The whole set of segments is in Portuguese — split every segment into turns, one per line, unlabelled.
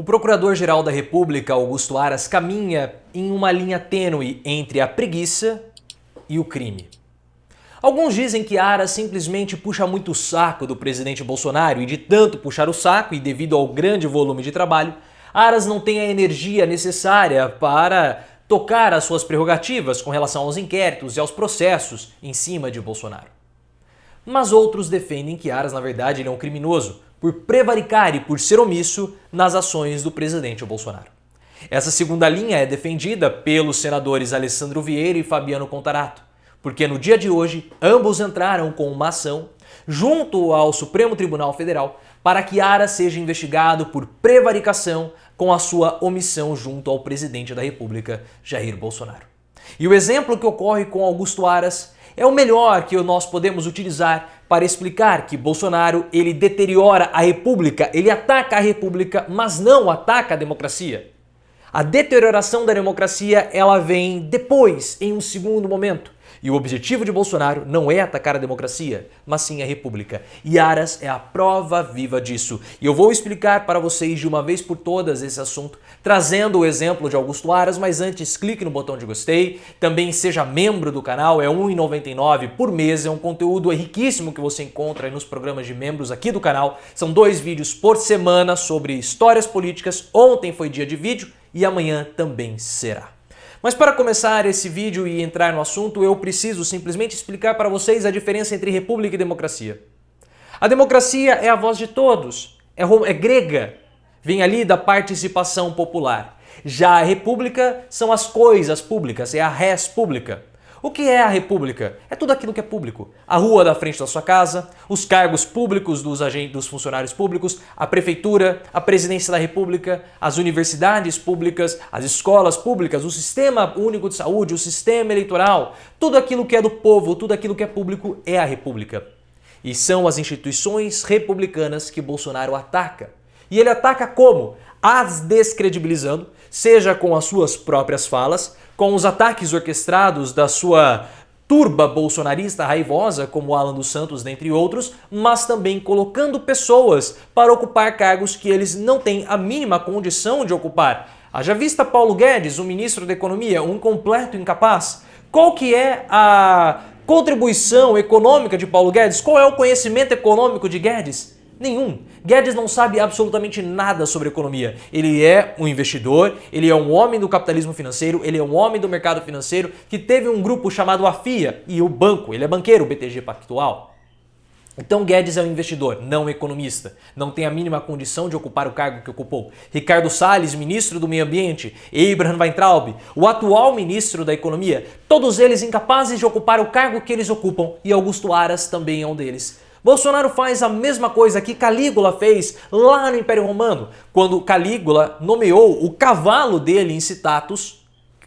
O Procurador-Geral da República, Augusto Aras, caminha em uma linha tênue entre a preguiça e o crime. Alguns dizem que Aras simplesmente puxa muito o saco do presidente Bolsonaro e de tanto puxar o saco e devido ao grande volume de trabalho, Aras não tem a energia necessária para tocar as suas prerrogativas com relação aos inquéritos e aos processos em cima de Bolsonaro. Mas outros defendem que Aras, na verdade, ele é um criminoso por prevaricar e por ser omisso nas ações do presidente Bolsonaro. Essa segunda linha é defendida pelos senadores Alessandro Vieira e Fabiano Contarato, porque no dia de hoje ambos entraram com uma ação junto ao Supremo Tribunal Federal para que Aras seja investigado por prevaricação com a sua omissão junto ao presidente da República, Jair Bolsonaro. E o exemplo que ocorre com Augusto Aras é o melhor que nós podemos utilizar para explicar que Bolsonaro ele deteriora a República, ele ataca a República, mas não ataca a democracia. A deterioração da democracia ela vem depois, em um segundo momento. E o objetivo de Bolsonaro não é atacar a democracia, mas sim a República. E Aras é a prova viva disso. E eu vou explicar para vocês de uma vez por todas esse assunto, trazendo o exemplo de Augusto Aras, mas antes clique no botão de gostei, também seja membro do canal, é R$ 1,99 por mês, é um conteúdo riquíssimo que você encontra aí nos programas de membros aqui do canal. São 2 vídeos por semana sobre histórias políticas, ontem foi dia de vídeo e amanhã também será. Mas para começar esse vídeo e entrar no assunto, eu preciso simplesmente explicar para vocês a diferença entre república e democracia. A democracia é a voz de todos, é grega, vem ali da participação popular. Já a república são as coisas públicas, é a res publica. O que é a república? É tudo aquilo que é público. A rua da frente da sua casa, os cargos públicos dos funcionários públicos, a prefeitura, a presidência da república, as universidades públicas, as escolas públicas, o sistema único de saúde, o sistema eleitoral. Tudo aquilo que é do povo, tudo aquilo que é público é a república. E são as instituições republicanas que Bolsonaro ataca. E ele ataca como? As descredibilizando, seja com as suas próprias falas, com os ataques orquestrados da sua turba bolsonarista raivosa, como Alan dos Santos, dentre outros, mas também colocando pessoas para ocupar cargos que eles não têm a mínima condição de ocupar. Haja vista Paulo Guedes, o ministro da Economia, um completo incapaz. Qual que é a contribuição econômica de Paulo Guedes? Qual é o conhecimento econômico de Guedes? Nenhum. Guedes não sabe absolutamente nada sobre economia. Ele é um investidor, ele é um homem do capitalismo financeiro, ele é um homem do mercado financeiro que teve um grupo chamado AFIA e o banco, ele é banqueiro, o BTG Pactual. Então Guedes é um investidor, não um economista. Não tem a mínima condição de ocupar o cargo que ocupou. Ricardo Salles, ministro do Meio Ambiente, Abraham Weintraub, o atual ministro da Economia, todos eles incapazes de ocupar o cargo que eles ocupam e Augusto Aras também é um deles. Bolsonaro faz a mesma coisa que Calígula fez lá no Império Romano, quando Calígula nomeou o cavalo dele em Citatus,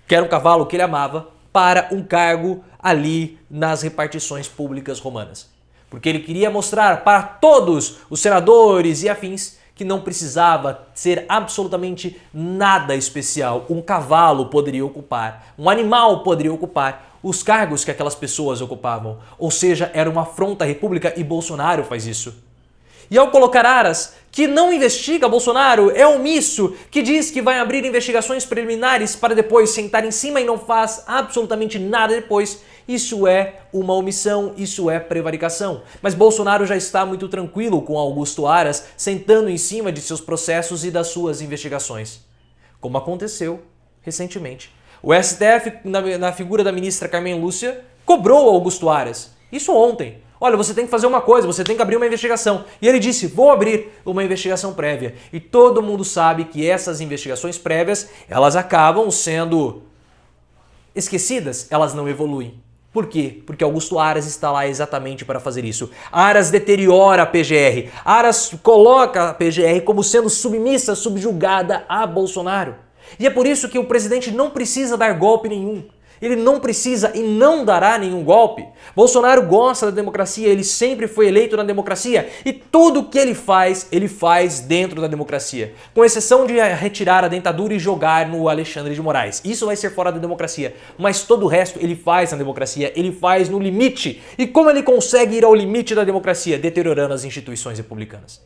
que era um cavalo que ele amava, para um cargo ali nas repartições públicas romanas. Porque ele queria mostrar para todos os senadores e afins que não precisava ser absolutamente nada especial. Um cavalo poderia ocupar, um animal poderia ocupar os cargos que aquelas pessoas ocupavam. Ou seja, era uma afronta à República e Bolsonaro faz isso. E ao colocar Aras, que não investiga Bolsonaro, é omisso, que diz que vai abrir investigações preliminares para depois sentar em cima e não faz absolutamente nada depois, isso é uma omissão, isso é prevaricação. Mas Bolsonaro já está muito tranquilo com Augusto Aras sentando em cima de seus processos e das suas investigações. Como aconteceu recentemente. O STF, na figura da ministra Carmen Lúcia, cobrou Augusto Aras. Isso ontem. Olha, você tem que fazer uma coisa, você tem que abrir uma investigação. E ele disse, vou abrir uma investigação prévia. E todo mundo sabe que essas investigações prévias, elas acabam sendo esquecidas, elas não evoluem. Por quê? Porque Augusto Aras está lá exatamente para fazer isso. Aras deteriora a PGR. Aras coloca a PGR como sendo submissa, subjugada a Bolsonaro. E é por isso que o presidente não precisa dar golpe nenhum. Ele não precisa e não dará nenhum golpe. Bolsonaro gosta da democracia, ele sempre foi eleito na democracia e tudo que ele faz dentro da democracia. Com exceção de retirar a dentadura e jogar no Alexandre de Moraes. Isso vai ser fora da democracia, mas todo o resto ele faz na democracia, ele faz no limite. E como ele consegue ir ao limite da democracia? Deteriorando as instituições republicanas.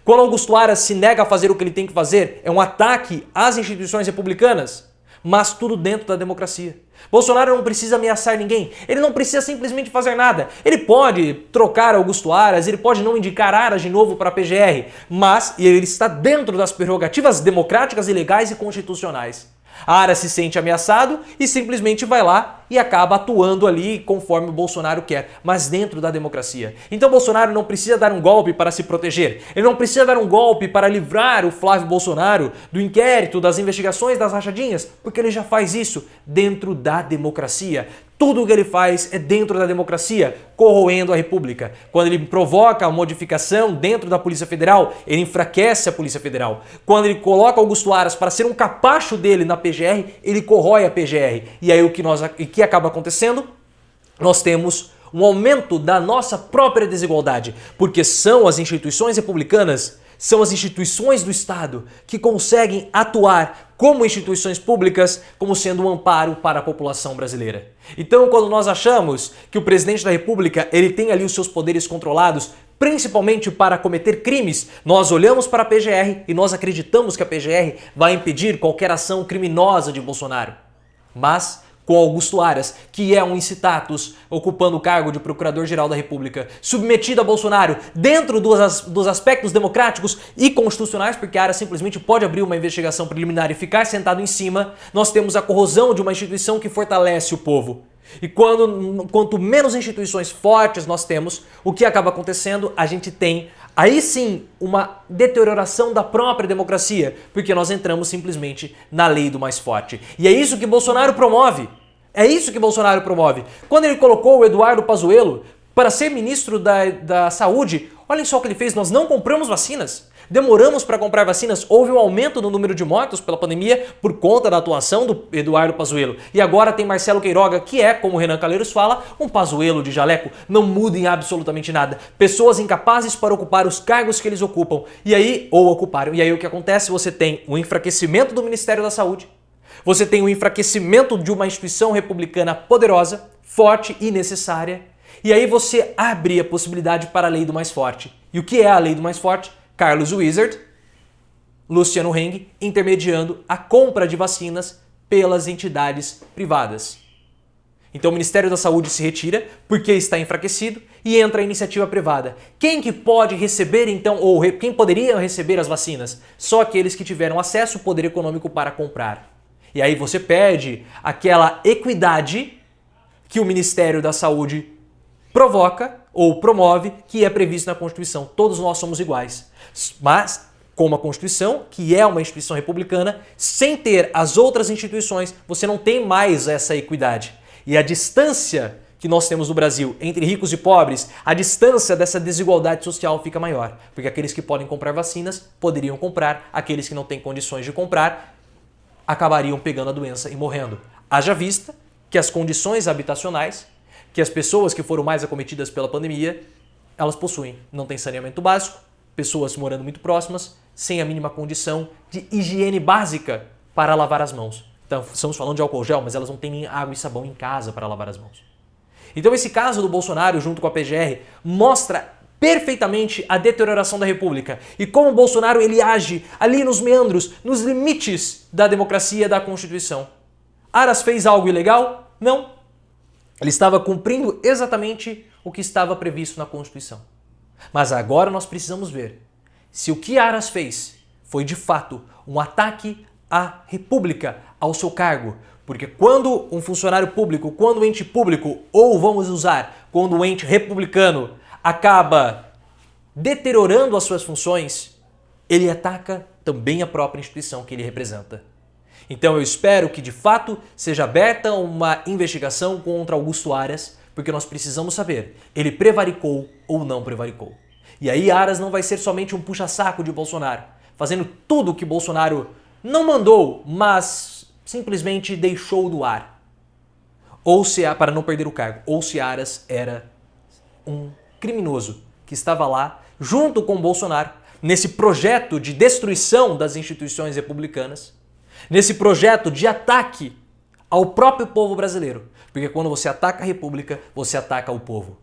Quando Augusto Aras se nega a fazer o que ele tem que fazer, é um ataque às instituições republicanas, mas tudo dentro da democracia. Bolsonaro não precisa ameaçar ninguém, ele não precisa simplesmente fazer nada. Ele pode trocar Augusto Aras, ele pode não indicar Aras de novo para a PGR, mas ele está dentro das prerrogativas democráticas e legais e constitucionais. Aras se sente ameaçado e simplesmente vai lá e acaba atuando ali conforme o Bolsonaro quer, mas dentro da democracia. Então Bolsonaro não precisa dar um golpe para se proteger, ele não precisa dar um golpe para livrar o Flávio Bolsonaro do inquérito, das investigações, das rachadinhas, porque ele já faz isso dentro da democracia. Tudo o que ele faz é dentro da democracia, corroendo a República. Quando ele provoca a modificação dentro da Polícia Federal, ele enfraquece a Polícia Federal. Quando ele coloca Augusto Aras para ser um capacho dele na PGR, ele corrói a PGR. E aí o que acaba acontecendo? Nós temos um aumento da nossa própria desigualdade, porque são as instituições republicanas, são as instituições do Estado que conseguem atuar como instituições públicas, como sendo um amparo para a população brasileira. Então, quando nós achamos que o presidente da República ele tem ali os seus poderes controlados, principalmente para cometer crimes, nós olhamos para a PGR e nós acreditamos que a PGR vai impedir qualquer ação criminosa de Bolsonaro. Mas com Augusto Aras, que é um incitatus, ocupando o cargo de Procurador-Geral da República, submetido a Bolsonaro dentro dos aspectos democráticos e constitucionais, porque Aras simplesmente pode abrir uma investigação preliminar e ficar sentado em cima, nós temos a corrosão de uma instituição que fortalece o povo. E quanto menos instituições fortes nós temos, o que acaba acontecendo? A gente tem, aí sim, uma deterioração da própria democracia, porque nós entramos simplesmente na lei do mais forte. E é isso que Bolsonaro promove. É isso que Bolsonaro promove. Quando ele colocou o Eduardo Pazuello para ser ministro da Saúde, olhem só o que ele fez, nós não compramos vacinas. Demoramos para comprar vacinas, houve um aumento no número de mortos pela pandemia por conta da atuação do Eduardo Pazuello. E agora tem Marcelo Queiroga, que é, como o Renan Calheiros fala, um Pazuello de jaleco. Não muda em absolutamente nada. Pessoas incapazes para ocupar os cargos que eles ocupam. E aí, ou ocuparam. E aí o que acontece? Você tem o enfraquecimento do Ministério da Saúde. Você tem o enfraquecimento de uma instituição republicana poderosa, forte e necessária. E aí você abre a possibilidade para a lei do mais forte. E o que é a lei do mais forte? Carlos Wizard, Luciano Heng, intermediando a compra de vacinas pelas entidades privadas. Então o Ministério da Saúde se retira porque está enfraquecido e entra a iniciativa privada. Quem que pode receber então, ou quem poderia receber as vacinas? Só aqueles que tiveram acesso ao poder econômico para comprar. E aí você perde aquela equidade que o Ministério da Saúde provoca ou promove, que é previsto na Constituição. Todos nós somos iguais. Mas, como a Constituição, que é uma instituição republicana, sem ter as outras instituições, você não tem mais essa equidade. E a distância que nós temos no Brasil entre ricos e pobres, a distância dessa desigualdade social fica maior. Porque aqueles que podem comprar vacinas poderiam comprar, aqueles que não têm condições de comprar acabariam pegando a doença e morrendo. Haja vista que as condições habitacionais, que as pessoas que foram mais acometidas pela pandemia, elas possuem. Não tem saneamento básico, pessoas morando muito próximas, sem a mínima condição de higiene básica para lavar as mãos. Então, estamos falando de álcool gel, mas elas não têm nem água e sabão em casa para lavar as mãos. Então esse caso do Bolsonaro junto com a PGR mostra perfeitamente a deterioração da República e como o Bolsonaro ele age ali nos meandros, nos limites da democracia e da Constituição. Aras fez algo ilegal? Não. Ele estava cumprindo exatamente o que estava previsto na Constituição. Mas agora nós precisamos ver se o que Aras fez foi de fato um ataque à República, ao seu cargo. Porque quando um funcionário público, quando um ente público, ou vamos usar, quando um ente republicano acaba deteriorando as suas funções, ele ataca também a própria instituição que ele representa. Então eu espero que de fato seja aberta uma investigação contra Augusto Aras, porque nós precisamos saber, ele prevaricou ou não prevaricou. E aí Aras não vai ser somente um puxa-saco de Bolsonaro, fazendo tudo o que Bolsonaro não mandou, mas simplesmente deixou do ar. Ou se para não perder o cargo, ou se Aras era um criminoso que estava lá junto com Bolsonaro nesse projeto de destruição das instituições republicanas, nesse projeto de ataque ao próprio povo brasileiro. Porque quando você ataca a República, você ataca o povo.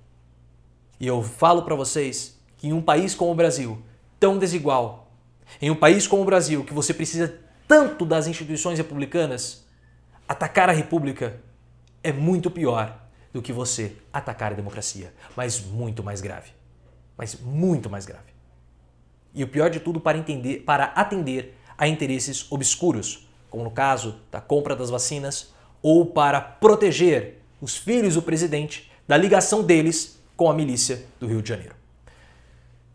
E eu falo para vocês que em um país como o Brasil, tão desigual, em um país como o Brasil, que você precisa tanto das instituições republicanas, atacar a república é muito pior do que você atacar a democracia, mas muito mais grave. Mas muito mais grave. E o pior de tudo para atender a interesses obscuros, como no caso da compra das vacinas, ou para proteger os filhos do presidente da ligação deles com a milícia do Rio de Janeiro.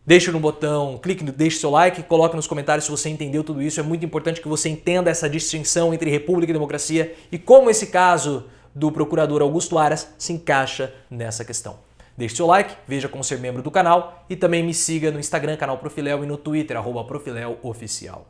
Deixe no botão, deixe seu like, coloque nos comentários se você entendeu tudo isso. É muito importante que você entenda essa distinção entre república e democracia e como esse caso do procurador Augusto Aras se encaixa nessa questão. Deixe seu like, veja como ser membro do canal e também me siga no Instagram, canal Profiléu, e no Twitter, @ProfiléuOficial.